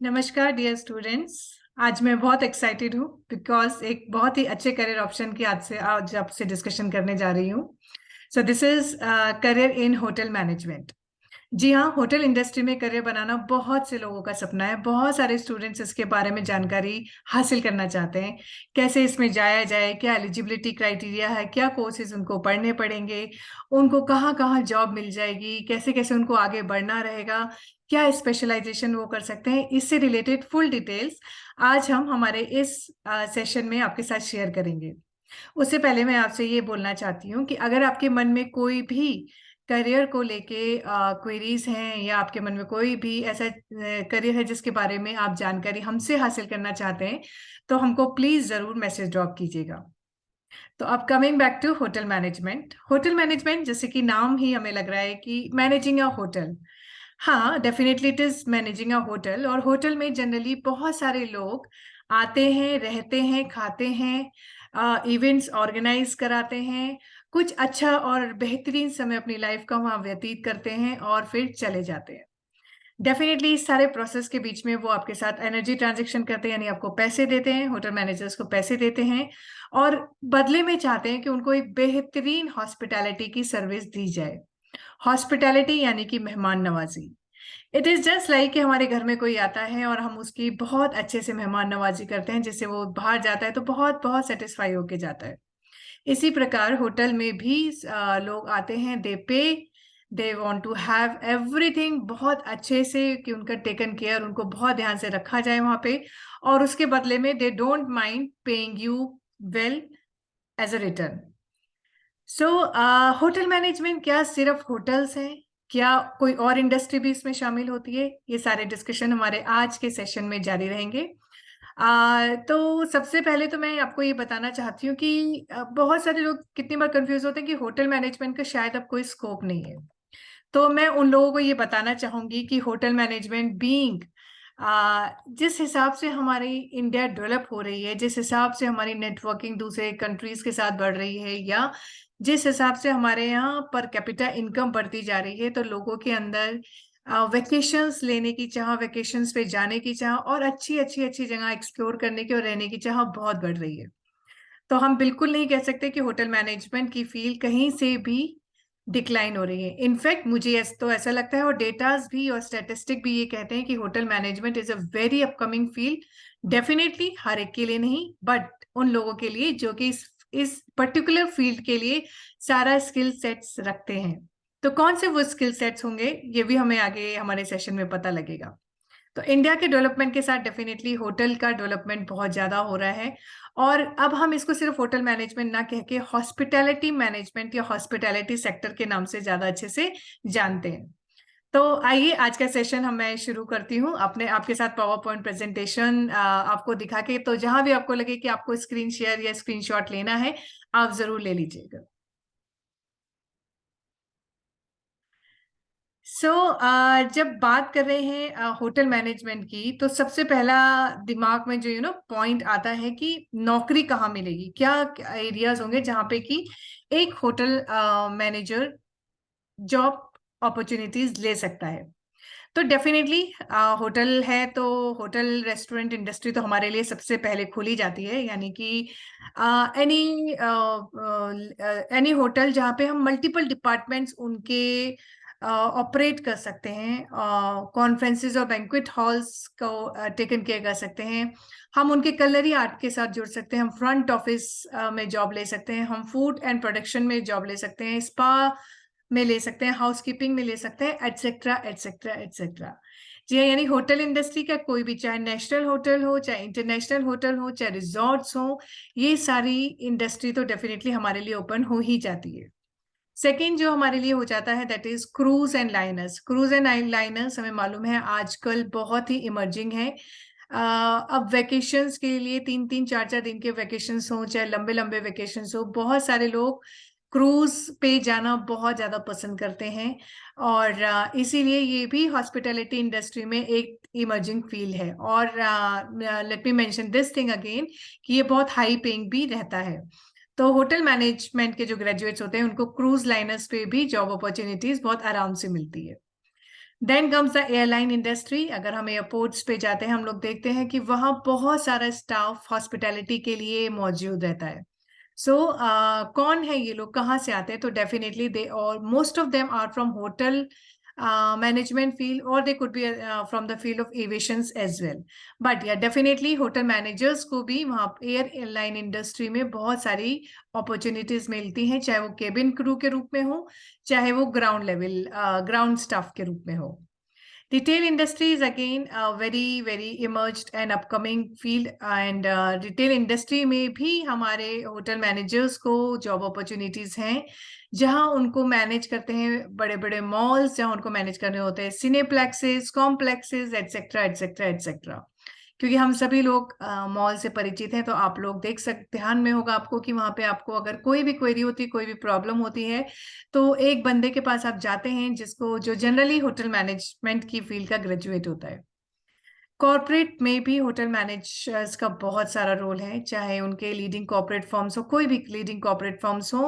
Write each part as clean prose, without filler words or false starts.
नमस्कार dear students. आज मैं बहुत एक्साइटेड हूँ बिकॉज एक बहुत ही अच्छे करियर ऑप्शन की आज आपसे डिस्कशन करने जा रही हूँ। So this is career in hotel management. जी हाँ, होटल इंडस्ट्री में करियर बनाना बहुत से लोगों का सपना है। बहुत सारे स्टूडेंट्स इसके बारे में जानकारी हासिल करना चाहते हैं। कैसे इसमें जाया जाए, क्या एलिजिबिलिटी क्राइटेरिया है, क्या कोर्सेज उनको पढ़ने पड़ेंगे, उनको कहाँ कहाँ जॉब मिल जाएगी, कैसे कैसे उनको आगे बढ़ना रहेगा, क्या स्पेशलाइजेशन वो कर सकते हैं, इससे रिलेटेड फुल डिटेल्स आज हम हमारे इस सेशन में आपके साथ शेयर करेंगे। उससे पहले मैं आपसे ये बोलना चाहती हूँ कि अगर आपके मन में कोई भी करियर को लेके क्वेरीज हैं या आपके मन में कोई भी ऐसा करियर है जिसके बारे में आप जानकारी हमसे हासिल करना चाहते हैं, तो हमको प्लीज जरूर मैसेज ड्रॉप कीजिएगा। तो अब coming back to hotel management. Hotel management जैसे कि नाम ही हमें लग रहा है कि मैनेजिंग अ होटल। हाँ, definitely it is managing a hotel. और होटल में जनरली बहुत सारे लोग आते हैं, रहते हैं, खाते हैं, इवेंट्स ऑर्गेनाइज कराते हैं, कुछ अच्छा और बेहतरीन समय अपनी लाइफ का वहाँ व्यतीत करते हैं और फिर चले जाते हैं। डेफिनेटली इस सारे प्रोसेस के बीच में वो आपके साथ एनर्जी ट्रांजेक्शन करते हैं, यानी आपको पैसे देते हैं, होटल मैनेजर्स को पैसे देते हैं और बदले में चाहते हैं कि उनको एक बेहतरीन हॉस्पिटैलिटी की सर्विस दी जाए। हॉस्पिटैलिटी यानी कि मेहमान नवाजी। इट इज जस्ट लाइक कि हमारे घर में कोई आता है और हम उसकी बहुत अच्छे से मेहमान नवाजी करते हैं, जिससे वो बाहर जाता है तो बहुत बहुत सेटिस्फाई होके जाता है। इसी प्रकार होटल में भी लोग आते हैं, they want to have everything बहुत अच्छे से, कि उनका टेकन केयर, उनको बहुत ध्यान से रखा जाए वहां पे, और उसके बदले में they don't mind paying you well as a return. So hotel management क्या सिर्फ होटल्स हैं? क्या कोई और इंडस्ट्री भी इसमें शामिल होती है? ये सारे डिस्कशन हमारे आज के सेशन में जारी रहेंगे। तो सबसे पहले तो मैं आपको ये बताना चाहती हूँ कि बहुत सारे लोग कितनी बार कंफ्यूज होते हैं कि होटल मैनेजमेंट का शायद अब कोई स्कोप नहीं है। तो मैं उन लोगों को ये बताना चाहूंगी कि होटल मैनेजमेंट बीइंग, जिस हिसाब से हमारी इंडिया डेवलप हो रही है, जिस हिसाब से हमारी नेटवर्किंग दूसरे कंट्रीज के साथ बढ़ रही है, या जिस हिसाब से हमारे यहाँ पर कैपिटा इनकम बढ़ती जा रही है, तो लोगों के अंदर वेकेशंस लेने की चाह, वेकेशंस पे जाने की चाह और अच्छी अच्छी अच्छी जगह एक्सप्लोर करने की और रहने की चाह बहुत बढ़ रही है। तो हम बिल्कुल नहीं कह सकते कि होटल मैनेजमेंट की फील्ड कहीं से भी डिक्लाइन हो रही है। इनफैक्ट मुझे तो ऐसा लगता है, और डेटाज भी और स्टैटिस्टिक भी ये कहते हैं कि hotel management is a very upcoming field. Definitely हर एक के लिए नहीं, बट उन लोगों के लिए जो कि इस पर्टिकुलर फील्ड के लिए सारा स्किल सेट्स रखते हैं। तो कौन से वो स्किल सेट्स होंगे, ये भी हमें आगे हमारे सेशन में पता लगेगा। तो इंडिया के डेवलपमेंट के साथ डेफिनेटली होटल का डेवलपमेंट बहुत ज्यादा हो रहा है। और अब हम इसको सिर्फ होटल मैनेजमेंट ना कह के हॉस्पिटैलिटी मैनेजमेंट या हॉस्पिटैलिटी सेक्टर के नाम से ज्यादा अच्छे से जानते हैं। तो आइए आज का सेशन मैं शुरू करती हूँ अपने आपके साथ पावर पॉइंट प्रेजेंटेशन आपको दिखा के। तो जहां भी आपको लगे कि आपको स्क्रीन शेयर या स्क्रीनशॉट लेना है, आप जरूर ले लीजिएगा। सो जब बात कर रहे हैं होटल मैनेजमेंट की, तो सबसे पहला दिमाग में जो पॉइंट आता है कि नौकरी कहाँ मिलेगी, क्या एरियाज होंगे जहाँ पे कि एक होटल मैनेजर जॉब अपॉर्चुनिटीज ले सकता है। तो डेफिनेटली होटल है तो होटल रेस्टोरेंट इंडस्ट्री तो हमारे लिए सबसे पहले खोली जाती है, यानी कि एनी एनी होटल जहाँ पे हम मल्टीपल डिपार्टमेंट्स उनके ऑपरेट कर सकते हैं, कॉन्फ्रेंसेस और बैंक्वेट हॉल्स को टेकन केयर कर सकते हैं। हम उनके कलरी आर्ट के साथ जुड़ सकते हैं, हम फ्रंट ऑफिस में जॉब ले सकते हैं, हम फूड एंड प्रोडक्शन में जॉब ले सकते हैं, स्पा में ले सकते हैं, हाउसकीपिंग में ले सकते हैं, एटसेट्रा एटसेट्रा एटसेट्रा। जी हाँ, यानी होटल इंडस्ट्री का कोई भी, चाहे नेशनल होटल हो, चाहे इंटरनेशनल होटल हो, चाहे रिजॉर्ट्स हो, ये सारी इंडस्ट्री तो डेफिनेटली हमारे लिए ओपन हो ही जाती है। सेकेंड जो हमारे लिए हो जाता है that is cruise and liners. Cruise and liners हमें मालूम है आजकल बहुत ही इमर्जिंग है। अब वेकेशंस के लिए 3-3 4-4 दिन के वेकेशंस हो, चाहे लंबे लंबे वेकेशंस हो, बहुत सारे लोग क्रूज पे जाना बहुत ज्यादा पसंद करते हैं। और इसीलिए ये भी हॉस्पिटैलिटी इंडस्ट्री में एक इमर्जिंग फील्ड है। और let me mention this thing again कि ये बहुत हाई पेइंग भी रहता है। तो होटल मैनेजमेंट के जो ग्रेजुएट्स होते हैं उनको क्रूज लाइनर्स पे भी जॉब अपॉर्चुनिटीज बहुत आराम से मिलती है। Then comes the airline industry. अगर हम एयरपोर्ट्स पे जाते हैं, हम लोग देखते हैं कि वहाँ बहुत सारा स्टाफ हॉस्पिटैलिटी के लिए मौजूद रहता है। सो कौन है ये लोग, कहाँ से आते हैं? तो डेफिनेटली दे और most of them are from hotel management field, और they could be from the field of aviations as well. But yeah definitely hotel managers को भी वहाँ एयरलाइन इंडस्ट्री में बहुत सारी अपॉर्चुनिटीज मिलती हैं, चाहे वो केबिन क्रू के रूप में हो, चाहे वो ग्राउंड लेवल ग्राउंड स्टाफ के रूप में हो। Retail industry is again a very emerged and upcoming field, and retail industry में भी हमारे होटल मैनेजर्स को जॉब अपॉर्चुनिटीज हैं, जहां उनको मैनेज करते हैं बड़े बड़े मॉल्स, जहां उनको मैनेज करने होते हैं सिनेप्लेक्सेस, कॉम्प्लेक्सेस, एटसेट्रा एटसेट्रा एटसेट्रा। क्योंकि हम सभी लोग मॉल से परिचित हैं, तो आप लोग देख सकते, ध्यान में होगा आपको कि वहां पे आपको अगर कोई भी क्वेरी होती है, कोई भी प्रॉब्लम होती है, तो एक बंदे के पास आप जाते हैं जिसको जो जनरली होटल मैनेजमेंट की फील्ड का ग्रेजुएट होता है। कॉर्पोरेट में भी होटल मैनेजर्स का बहुत सारा रोल है, चाहे उनके लीडिंग कॉर्पोरेट फर्म्स हो, कोई भी लीडिंग कॉर्पोरेट फर्म्स हो,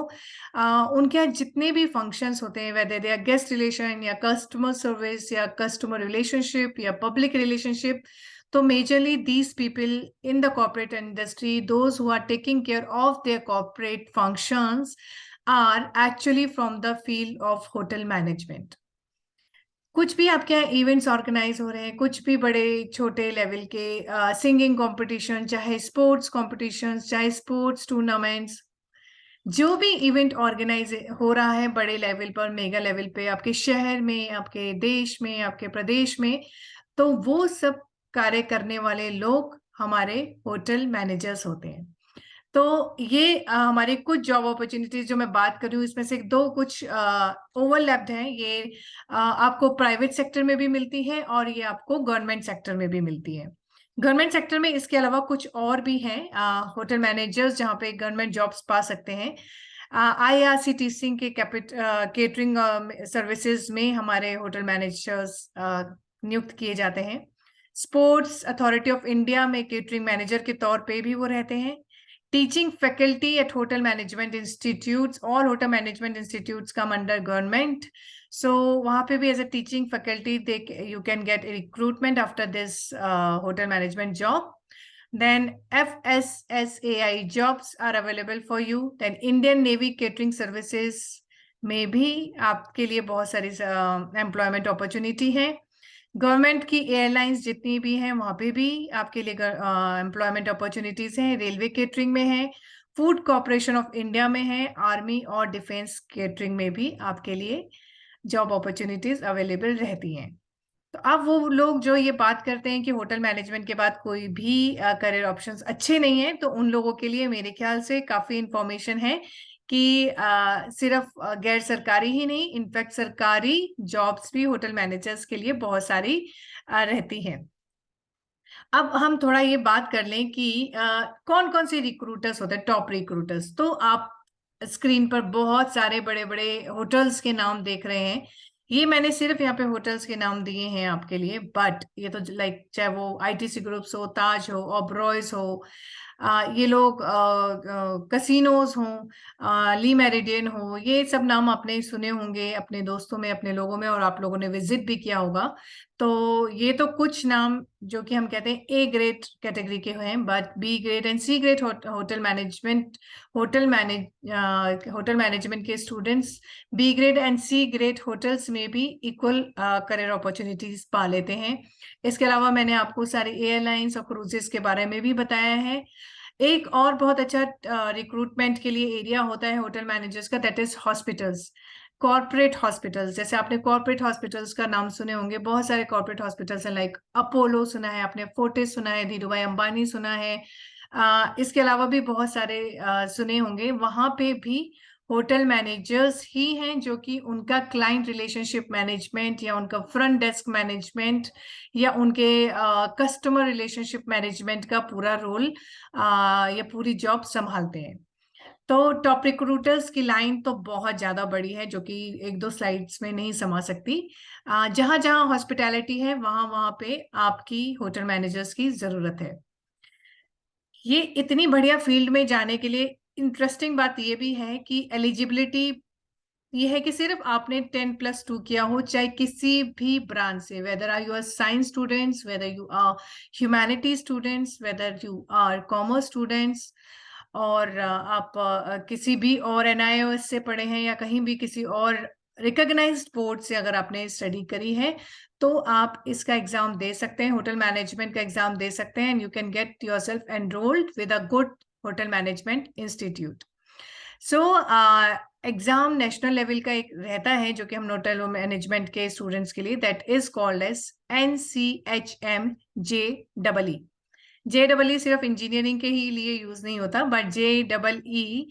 उनके यहाँ जितने भी फंक्शंस होते हैं, whether they our guest relation या कस्टमर सर्विस या कस्टमर रिलेशनशिप या पब्लिक रिलेशनशिप, तो majorly these people in the corporate industry, those who are taking care of their corporate functions, are actually from the field of hotel management. कुछ भी आपके यहाँ events organise हो रहे हैं, कुछ भी बड़े छोटे लेवल के सिंगिंग कंपटीशन, चाहे स्पोर्ट्स कॉम्पिटिशन्स, चाहे स्पोर्ट्स टूर्नामेंट्स, जो भी इवेंट ऑर्गेनाइज हो रहा है बड़े लेवल पर, मेगा लेवल पे, आपके शहर में, आपके देश में, आपके प्रदेश में, तो वो सब कार्य करने वाले लोग हमारे होटल मैनेजर्स होते हैं। तो ये हमारी कुछ जॉब अपॉर्चुनिटीज जो मैं बात कर रही हूँ, इसमें से दो कुछ ओवरलैप्ड हैं। ये आपको प्राइवेट सेक्टर में भी मिलती है और ये आपको गवर्नमेंट सेक्टर में भी मिलती है। गवर्नमेंट सेक्टर में इसके अलावा कुछ और भी हैं होटल मैनेजर्स जहाँ पे गवर्नमेंट जॉब्स पा सकते हैं। IRCTC के केटरिंग सर्विसेज में हमारे होटल मैनेजर्स नियुक्त किए जाते हैं। स्पोर्ट्स अथॉरिटी ऑफ इंडिया में केटरिंग मैनेजर के तौर पे भी वो रहते हैं। Teaching faculty at hotel management institutes, all hotel management institutes come under government, so वहां पे भी as a teaching faculty they you can get recruitment after this hotel management job. Then FSSAI jobs are available for you. Then Indian Navy catering services में भी आपके लिए बहुत सारी employment opportunity है। गवर्नमेंट की एयरलाइंस जितनी भी हैं वहां पे भी आपके लिए एम्प्लॉयमेंट अपॉर्चुनिटीज हैं। रेलवे केटरिंग में है, फूड कॉर्पोरेशन ऑफ इंडिया में है, आर्मी और डिफेंस केटरिंग में भी आपके लिए जॉब अपॉर्चुनिटीज अवेलेबल रहती हैं। तो अब वो लोग जो ये बात करते हैं कि होटल मैनेजमेंट के बाद कोई भी करियर ऑप्शंस अच्छे नहीं है, तो उन लोगों के लिए मेरे ख्याल से काफी इंफॉर्मेशन है कि सिर्फ गैर सरकारी ही नहीं, इनफैक्ट सरकारी जॉब्स भी होटल मैनेजर्स के लिए बहुत सारी रहती हैं। अब हम थोड़ा ये बात कर लें कि कौन कौन से रिक्रूटर्स होते हैं, टॉप रिक्रूटर्स। तो आप स्क्रीन पर बहुत सारे बड़े बड़े होटल्स के नाम देख रहे हैं। ये मैंने सिर्फ यहाँ पे होटल्स के नाम दिए हैं आपके लिए, बट ये तो लाइक चाहे वो ITC ग्रुप्स हो, ताज हो, ओबरॉयज हो, ये लोग कसिनोज हों, ली मेरिडियन हो, ये सब नाम आपने सुने होंगे अपने दोस्तों में, अपने लोगों में, और आप लोगों ने विजिट भी किया होगा। तो ये तो कुछ नाम जो कि हम कहते हैं A ग्रेड कैटेगरी के हैं, but B grade and C grade hotel management के students B grade and C grade hotels में भी इक्वल करियर अपॉर्चुनिटीज पा लेते हैं। इसके अलावा मैंने आपको सारे एयरलाइंस और क्रूजेस के बारे में भी बताया है। एक और बहुत अच्छा रिक्रूटमेंट के लिए एरिया होता है होटल मैनेजर्स का, that is hospitals, corporate hospitals. जैसे आपने कॉर्पोरेट हॉस्पिटल्स का नाम सुने होंगे, बहुत सारे कॉर्पोरेट हॉस्पिटल्स हैं, लाइक अपोलो सुना है आपने, फोर्टिस सुना है, धीरूभाई अंबानी सुना है, इसके अलावा भी बहुत सारे सुने होंगे। वहां पे भी होटल मैनेजर्स ही हैं जो कि उनका क्लाइंट रिलेशनशिप मैनेजमेंट या उनका फ्रंट डेस्क मैनेजमेंट या उनके कस्टमर रिलेशनशिप मैनेजमेंट का पूरा रोल या पूरी जॉब संभालते हैं। तो टॉप रिक्रूटर्स की लाइन तो बहुत ज्यादा बड़ी है, जो कि एक दो स्लाइड्स में नहीं समा सकती। जहां जहां हॉस्पिटैलिटी है वहां वहां पे आपकी होटल मैनेजर्स की जरूरत है। ये इतनी बढ़िया फील्ड में जाने के लिए इंटरेस्टिंग बात ये भी है कि एलिजिबिलिटी ये है कि सिर्फ आपने 10+2 किया हो, चाहे किसी भी ब्रांच से, whether are you are science students, whether you are humanity students, whether you are commerce students, और आप किसी भी और NIOS से पढ़े हैं या कहीं भी किसी और रिकॉग्नाइज्ड बोर्ड से अगर आपने स्टडी करी है, तो आप इसका एग्जाम दे सकते हैं, होटल मैनेजमेंट का एग्जाम दे सकते हैं, and you can get yourself enrolled with a good hotel management institute. So exam national level का एक रहता है जो कि हम होटल मैनेजमेंट के स्टूडेंट्स के लिए, that is called as NCHM JEE। JEE सिर्फ इंजीनियरिंग के ही लिए यूज नहीं होता, but JEE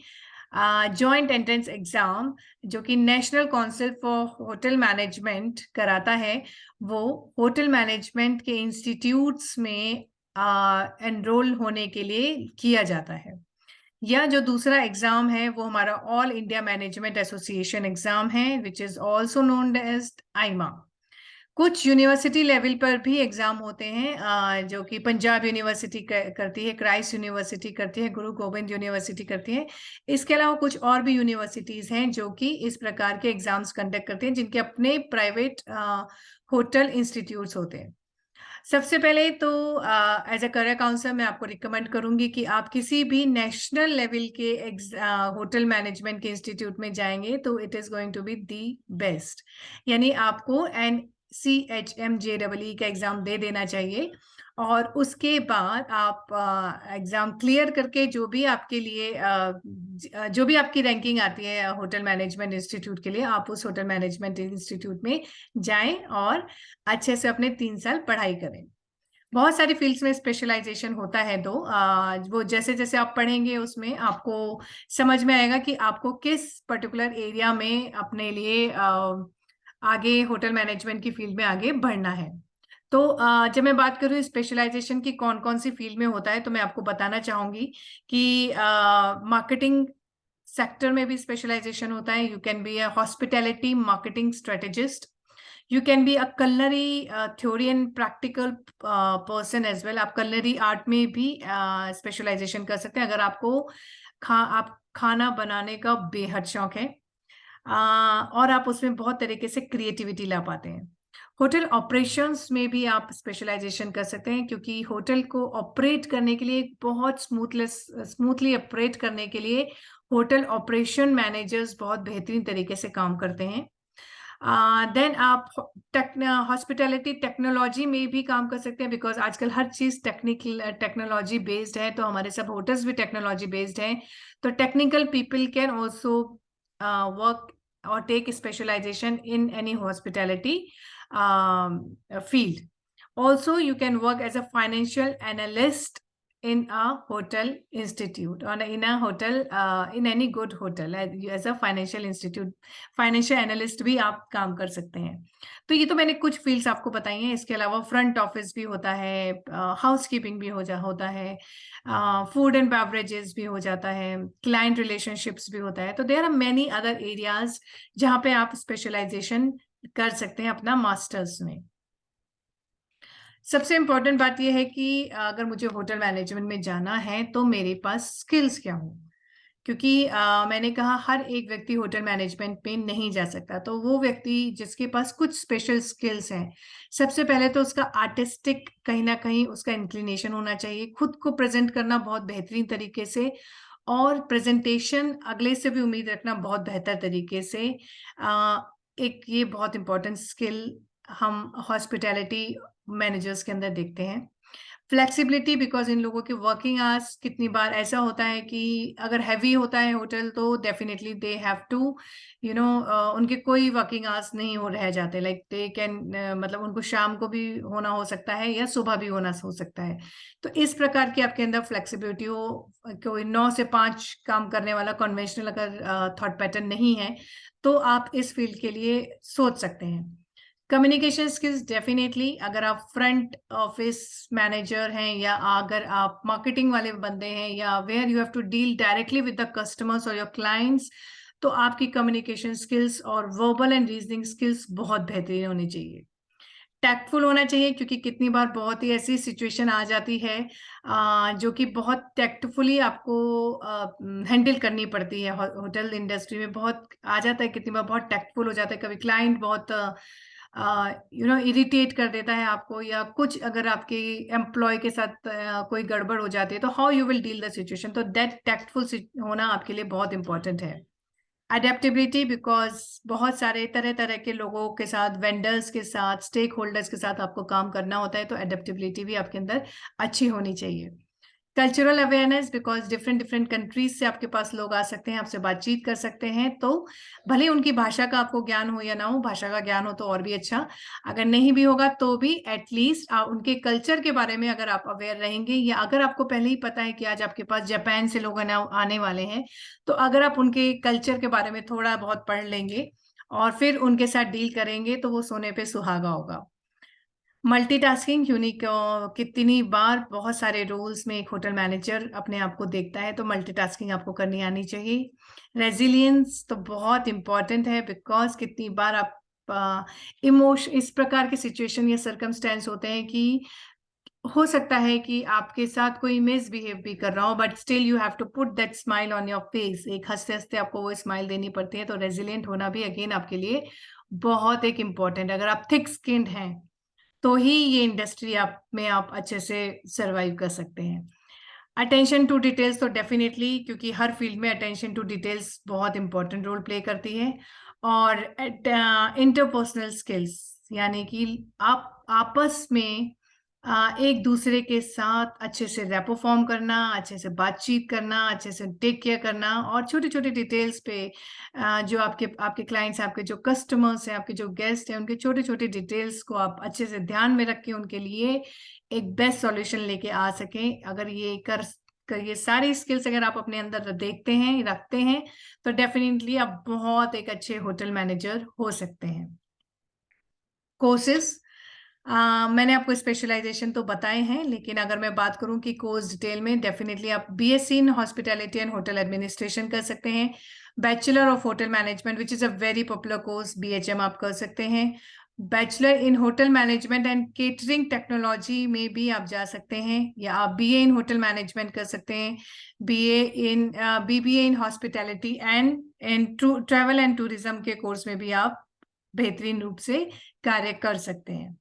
joint entrance exam जो कि national council for hotel management कराता है, वो होटल मैनेजमेंट के इंस्टीट्यूट्स में एनरोल होने के लिए किया जाता है। या जो दूसरा एग्जाम है वो हमारा all India management association exam है, which is also known as AIMA. कुछ यूनिवर्सिटी लेवल पर भी एग्जाम होते हैं, जो कि पंजाब यूनिवर्सिटी करती है, क्राइस्ट यूनिवर्सिटी करती है, गुरु गोबिंद यूनिवर्सिटी करती है। इसके अलावा कुछ और भी यूनिवर्सिटीज हैं जो कि इस प्रकार के एग्जाम्स कंडक्ट करते हैं, जिनके अपने प्राइवेट होटल इंस्टीट्यूट्स होते हैं। सबसे पहले तो एज अ करियर काउंसलर मैं आपको रिकमेंड करूंगी कि आप किसी भी नेशनल लेवल के होटल मैनेजमेंट के इंस्टीट्यूट में जाएंगे तो it is going to be the best. यानी आपको NCHM JEE का एग्जाम दे देना चाहिए, और उसके बाद आप एग्जाम क्लियर करके जो भी आपके लिए जो भी आपकी रैंकिंग आती है होटल मैनेजमेंट इंस्टीट्यूट के लिए, आप उस होटल मैनेजमेंट इंस्टीट्यूट में जाएं और अच्छे से अपने 3 साल पढ़ाई करें। बहुत सारी फील्ड्स में स्पेशलाइजेशन होता है, तो वो जैसे जैसे आप पढ़ेंगे उसमें आपको समझ में आएगा कि आपको किस पर्टिकुलर एरिया में अपने लिए आगे होटल मैनेजमेंट की फील्ड में आगे बढ़ना है। तो जब मैं बात करूँ स्पेशलाइजेशन की कौन कौन सी फील्ड में होता है, तो मैं आपको बताना चाहूंगी कि मार्केटिंग सेक्टर में भी स्पेशलाइजेशन होता है। You can be a hospitality marketing strategist, you can be a culinary theory and practical person as well। आप culinary आर्ट में भी स्पेशलाइजेशन कर सकते हैं अगर आपको आप खाना बनाने का बेहद शौक है, और आप उसमें बहुत तरीके से क्रिएटिविटी ला पाते हैं। होटल ऑपरेशंस में भी आप स्पेशलाइजेशन कर सकते हैं, क्योंकि होटल को ऑपरेट करने के लिए, बहुत स्मूथली ऑपरेट करने के लिए होटल ऑपरेशन मैनेजर्स बहुत बेहतरीन तरीके से काम करते हैं। देन आप हॉस्पिटैलिटी टेक्नोलॉजी में भी काम कर सकते हैं, बिकॉज आजकल हर चीज टेक्नोलॉजी बेस्ड है, तो हमारे सब होटल्स भी टेक्नोलॉजी बेस्ड हैं। तो technical people can also work or take specialization in any hospitality field. Also, you can work as a financial analyst in a hotel institute, or in a hotel, in any good hotel as a financial institute, financial analyst भी आप काम कर सकते हैं। तो ये तो मैंने कुछ फील्ड्स आपको बताई हैं। इसके अलावा फ्रंट ऑफिस भी होता है, हाउस कीपिंग भी होता है, फूड एंड बेवरेजेस भी हो जाता है, क्लाइंट रिलेशनशिप्स भी होता है। तो there are many other areas जहाँ पे आप स्पेशलाइजेशन कर सकते हैं अपना मास्टर्स में। सबसे इम्पोर्टेंट बात यह है कि अगर मुझे होटल मैनेजमेंट में जाना है तो मेरे पास स्किल्स क्या हो, क्योंकि मैंने कहा हर एक व्यक्ति होटल मैनेजमेंट में नहीं जा सकता। तो वो व्यक्ति जिसके पास कुछ स्पेशल स्किल्स हैं, सबसे पहले तो उसका आर्टिस्टिक कहीं ना कहीं उसका इंक्लिनेशन होना चाहिए, खुद को प्रेजेंट करना बहुत बेहतरीन तरीके से, और प्रेजेंटेशन अगले से भी उम्मीद रखना बहुत बेहतर तरीके से। एक ये बहुत इंपॉर्टेंट स्किल हम हॉस्पिटैलिटी मैनेजर्स के अंदर देखते हैं। फ्लेक्सिबिलिटी, बिकॉज इन लोगों के वर्किंग आवर्स कितनी बार ऐसा होता है कि अगर हैवी होता है होटल तो डेफिनेटली दे हैव टू उनके कोई वर्किंग आवर्स नहीं हो रह जाते, लाइक दे कैन मतलब उनको शाम को भी होना हो सकता है या सुबह भी होना हो सकता है। तो इस प्रकार की आपके अंदर फ्लेक्सिबिलिटी हो, कोई 9 से 5 काम करने वाला कन्वेंशनल अगर थॉट पैटर्न नहीं है, तो आप इस फील्ड के लिए सोच सकते हैं। कम्युनिकेशन स्किल्स डेफिनेटली, अगर आप फ्रंट ऑफिस मैनेजर हैं या अगर आप मार्केटिंग वाले बंदे हैं या where you have to deal directly with the customers और योर क्लाइंट्स, तो आपकी कम्युनिकेशन स्किल्स और वर्बल एंड रीजनिंग स्किल्स बहुत बेहतरीन होनी चाहिए। टैक्टफुल होना चाहिए, क्योंकि कितनी बार बहुत ही ऐसी सिचुएशन आ जाती है जो कि बहुत टैक्टफुली आपको हैंडल करनी पड़ती है। होटल इंडस्ट्री में बहुत आ जाता है, कितनी बार बहुत टैक्टफुल हो जाता है, कभी क्लाइंट बहुत इरिटेट कर देता है आपको, या कुछ अगर आपके एम्प्लॉय के साथ कोई गड़बड़ हो जाती है, तो how you will deal the situation. तो दैट टैक्टफुल होना आपके लिए बहुत इंपॉर्टेंट है। अडेप्टेबिलिटी, बिकॉज बहुत सारे तरह तरह के लोगों के साथ, वेंडर्स के साथ, स्टेक होल्डर्स के साथ आपको काम करना होता है, तो अडेप्टेबिलिटी भी आपके अंदर अच्छी होनी चाहिए। Cultural awareness, because different different countries से आपके पास लोग आ सकते हैं, आपसे बातचीत कर सकते हैं, तो भले उनकी भाषा का आपको ज्ञान हो या ना हो, भाषा का ज्ञान हो तो और भी अच्छा, अगर नहीं भी होगा तो भी एटलीस्ट उनके कल्चर के बारे में अगर आप अवेयर रहेंगे, या अगर आपको पहले ही पता है कि आज आपके पास जापान से लोग आने वाले हैं, तो अगर आप उनके कल्चर के बारे में थोड़ा बहुत पढ़ लेंगे और फिर उनके साथ डील करेंगे, तो वो सोने पे सुहागा होगा। मल्टीटास्किंग, यूनिक, कितनी बार बहुत सारे रोल्स में एक होटल मैनेजर अपने आप को देखता है, तो मल्टीटास्किंग आपको करनी आनी चाहिए। रेजिलियंस तो बहुत इंपॉर्टेंट है, बिकॉज कितनी बार आप इस प्रकार के सिचुएशन या सर्कमस्टेंस होते हैं कि हो सकता है कि आपके साथ कोई मिसबिहेव भी कर रहा हो, but still you have to put that smile on your face. एक हंसते हंसते आपको वो स्माइल देनी पड़ती है, तो रेजिलियंट होना भी अगेन आपके लिए बहुत एक इम्पॉर्टेंट। अगर आप थिक स्किन्ड हैं तो ही ये इंडस्ट्री आप अच्छे से सरवाइव कर सकते हैं। अटेंशन टू डिटेल्स तो डेफिनेटली, क्योंकि हर फील्ड में अटेंशन टू डिटेल्स बहुत इंपॉर्टेंट रोल प्ले करती है। और इंटरपर्सनल स्किल्स, यानी कि आप आपस में एक दूसरे के साथ अच्छे से रेपो फॉर्म करना, अच्छे से बातचीत करना, अच्छे से टेक केयर करना, और छोटे छोटे डिटेल्स पे जो आपके क्लाइंट्स, आपके जो कस्टमर्स हैं, आपके जो गेस्ट हैं, उनके छोटे छोटे डिटेल्स को आप अच्छे से ध्यान में रख के उनके लिए एक बेस्ट सॉल्यूशन लेके आ सकें। अगर ये सारी स्किल्स अगर आप अपने अंदर देखते हैं, रखते हैं, तो डेफिनेटली आप बहुत एक अच्छे होटल मैनेजर हो सकते हैं। कोर्सेस, मैंने आपको स्पेशलाइजेशन तो बताए हैं, लेकिन अगर मैं बात करूं कि कोर्स डिटेल में, डेफिनेटली आप BSc in hospitality and hotel administration कर सकते हैं। Bachelor of hotel management, which is a very popular course, BHM आप कर सकते हैं। Bachelor in hotel management and catering technology में भी आप जा सकते हैं, या आप बीए इन होटल मैनेजमेंट कर सकते हैं। BBA in hospitality and travel and tourism के कोर्स में भी आप बेहतरीन रूप से कार्य कर सकते हैं।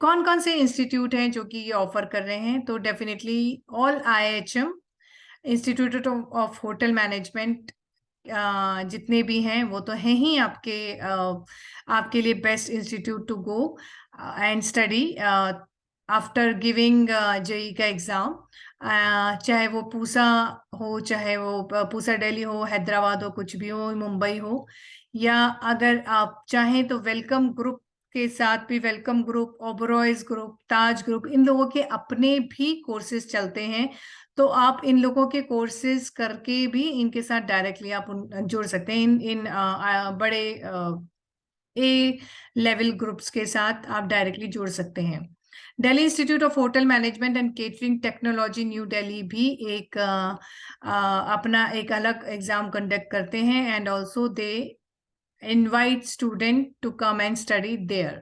कौन कौन से इंस्टीट्यूट हैं जो कि ये ऑफर कर रहे हैं? तो definitely all IHM, institute of hotel management, जितने भी हैं वो तो हैं ही आपके लिए best institute to go and study after giving JEE का एग्जाम। चाहे वो पूसा हो, चाहे वो पूसा दिल्ली हो, हैदराबाद हो, कुछ भी हो, मुंबई हो, या अगर आप चाहें तो वेलकम ग्रुप के साथ भी, welcome group, Oberois group, Taj group, इन लोगों के अपने भी कोर्सेज चलते हैं, तो आप इन लोगों के कोर्सेज करके भी इनके साथ डायरेक्टली आप जुड़ सकते हैं। इन बड़े ए लेवल ग्रुप्स के साथ आप डायरेक्टली जुड़ सकते हैं। Delhi institute of hotel management and catering technology new Delhi भी एक अपना एक अलग एग्जाम कंडक्ट करते हैं, and also they invite student to come and study there.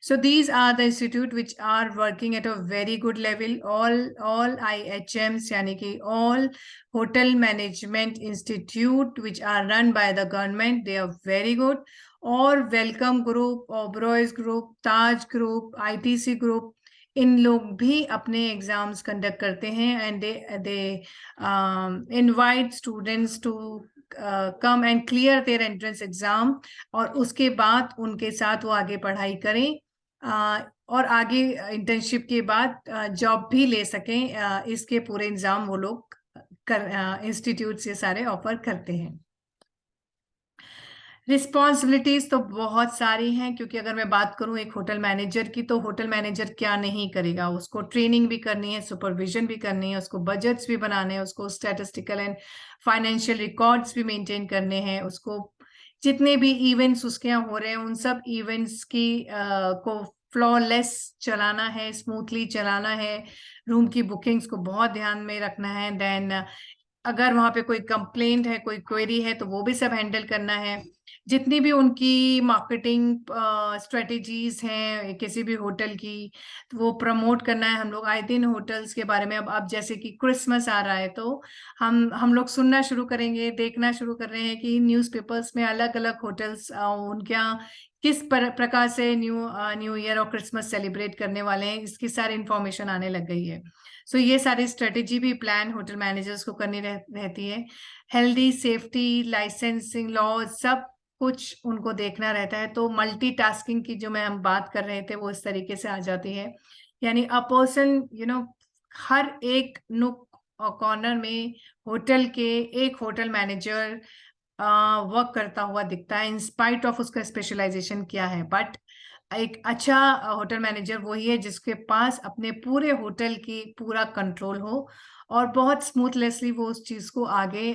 So these are the institute which are working at a very good level. All IHMs, yani ki all hotel management institute which are run by the government, they are very good. और welcome group, Oberois group, Taj group, ITC group, इन लोग भी अपने exams conduct करते हैं, and they invite students to come and clear their entrance exam, और उसके बाद उनके साथ वो आगे पढ़ाई करें और आगे इंटर्नशिप के बाद जॉब भी ले सकें। इसके पूरे इंतजाम वो लोग इंस्टीट्यूट से सारे ऑफर करते हैं। रिस्पॉन्सिबिलिटीज तो बहुत सारी हैं, क्योंकि अगर मैं बात करूं एक होटल मैनेजर की, तो होटल मैनेजर क्या नहीं करेगा? उसको ट्रेनिंग भी करनी है, सुपरविजन भी करनी है, उसको बजट्स भी बनाने हैं, उसको स्टैटिस्टिकल एंड फाइनेंशियल रिकॉर्ड्स भी मेंटेन करने हैं, उसको जितने भी इवेंट्स उसके यहाँ हो रहे हैं उन सब इवेंट्स की को फ्लॉलेस चलाना है, स्मूथली चलाना है, रूम की बुकिंग्स को बहुत ध्यान में रखना है, देन अगर वहां पे कोई कंप्लेंट है, कोई क्वेरी है, तो वो भी सब हैंडल करना है। जितनी भी उनकी मार्केटिंग स्ट्रेटेजीज हैं किसी भी होटल की, तो वो प्रमोट करना है। हम लोग आए दिन होटल्स के बारे में, अब जैसे कि क्रिसमस आ रहा है तो हम लोग सुनना शुरू करेंगे, देखना शुरू कर रहे हैं कि न्यूज़पेपर्स में अलग अलग होटल्स उनके यहाँ किस प्रकार से न्यू ईयर और क्रिसमस सेलिब्रेट करने वाले हैं, इसकी सारी इंफॉर्मेशन आने लग गई है। सो ये सारी स्ट्रेटेजी भी प्लान होटल मैनेजर्स को करनी रहती है। हेल्दी, सेफ्टी, लाइसेंसिंग लॉ, सब कुछ उनको देखना रहता है। तो मल्टीटास्किंग की जो हम बात कर रहे थे वो इस तरीके से आ जाती है, यानी अ पर्सन हर एक नुक और कॉर्नर में होटल के एक होटल मैनेजर वर्क करता हुआ दिखता है, इन स्पाइट ऑफ उसका स्पेशलाइजेशन क्या है। बट एक अच्छा होटल मैनेजर वही है जिसके पास अपने पूरे होटल की पूरा कंट्रोल हो और बहुत स्मूथलेसली वो उस चीज को आगे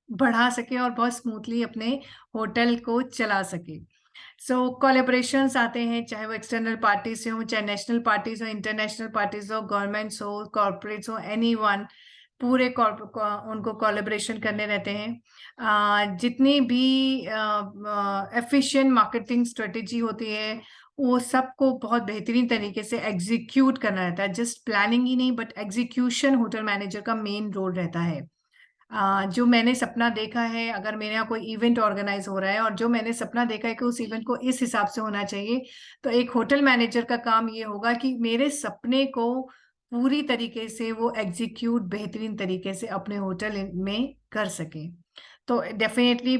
बढ़ा सके और बहुत स्मूथली अपने होटल को चला सके। सो कोलैबोरेशंस आते हैं, चाहे वो एक्सटर्नल पार्टीज से हो, चाहे नेशनल पार्टीज हो, इंटरनेशनल पार्टीज हो, गवर्नमेंट्स हो, कॉर्पोरेट्स हो, एनीवन, पूरे उनको कोलैबोरेशन करने रहते हैं। जितनी भी एफिशिएंट मार्केटिंग स्ट्रेटेजी होती है वो सबको बहुत बेहतरीन तरीके से एग्जीक्यूट करना रहता है। जस्ट प्लानिंग ही नहीं बट एग्जीक्यूशन होटल मैनेजर का मेन रोल रहता है। जो मैंने सपना देखा है, अगर मेरे यहाँ कोई इवेंट ऑर्गेनाइज हो रहा है और जो मैंने सपना देखा है कि उस इवेंट को इस हिसाब से होना चाहिए, तो एक होटल मैनेजर का काम ये होगा कि मेरे सपने को पूरी तरीके से वो एग्जीक्यूट बेहतरीन तरीके से अपने होटल में कर सके। तो डेफिनेटली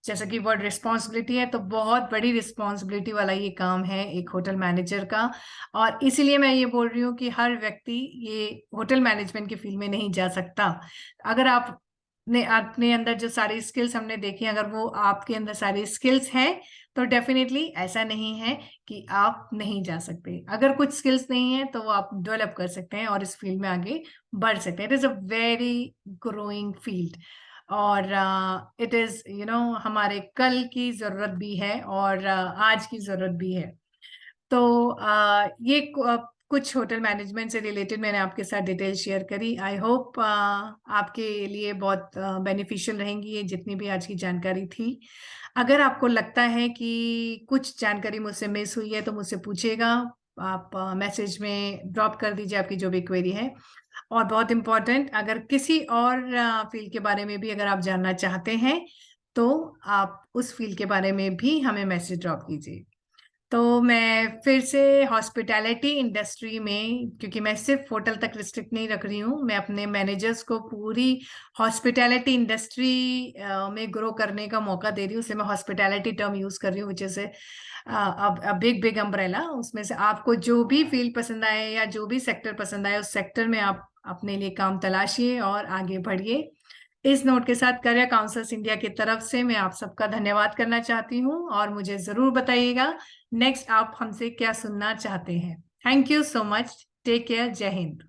जैसा कि वर्ड रिस्पॉन्सिबिलिटी है, तो बहुत बड़ी रिस्पॉन्सिबिलिटी वाला ये काम है एक होटल मैनेजर का। और इसीलिए मैं ये बोल रही हूँ कि हर व्यक्ति ये होटल मैनेजमेंट की फील्ड में नहीं जा सकता। अगर आप ने अपने अंदर जो सारी स्किल्स हमने देखी, अगर वो आपके अंदर सारी स्किल्स हैं, तो डेफिनेटली ऐसा नहीं है कि आप नहीं जा सकते। अगर कुछ स्किल्स नहीं है तो वो आप डेवलप कर सकते हैं और इस फील्ड में आगे बढ़ सकते हैं। It is a very growing field और इट इज हमारे कल की जरूरत भी है और आज की जरूरत भी है। तो ये कुछ होटल मैनेजमेंट से रिलेटेड मैंने आपके साथ डिटेल शेयर करी। आई होप आपके लिए बहुत बेनिफिशियल रहेंगी ये जितनी भी आज की जानकारी थी। अगर आपको लगता है कि कुछ जानकारी मुझसे मिस हुई है तो मुझसे पूछिएगा, आप मैसेज में ड्रॉप कर दीजिए आपकी जो भी क्वेरी है। और बहुत इम्पोर्टेंट, अगर किसी और फील्ड के बारे में भी अगर आप जानना चाहते हैं तो आप उस फील्ड के बारे में भी हमें मैसेज ड्रॉप कीजिए। तो मैं फिर से हॉस्पिटैलिटी इंडस्ट्री में, क्योंकि मैं सिर्फ होटल तक रिस्ट्रिक्ट नहीं रख रही हूँ, मैं अपने मैनेजर्स को पूरी हॉस्पिटैलिटी इंडस्ट्री में ग्रो करने का मौका दे रही हूँ, इसलिए मैं हॉस्पिटैलिटी टर्म यूज कर रही हूँ, विच इज बिग अम्ब्रेला। उसमें से आपको जो भी फील्ड पसंद आए या जो भी सेक्टर पसंद आए उस सेक्टर में आप अपने लिए काम तलाशिए और आगे बढ़िए। इस नोट के साथ करियर काउंसलर्स इंडिया की तरफ से मैं आप सबका धन्यवाद करना चाहती हूँ और मुझे जरूर बताइएगा नेक्स्ट आप हमसे क्या सुनना चाहते हैं। Thank you so much, take care, जय हिंद।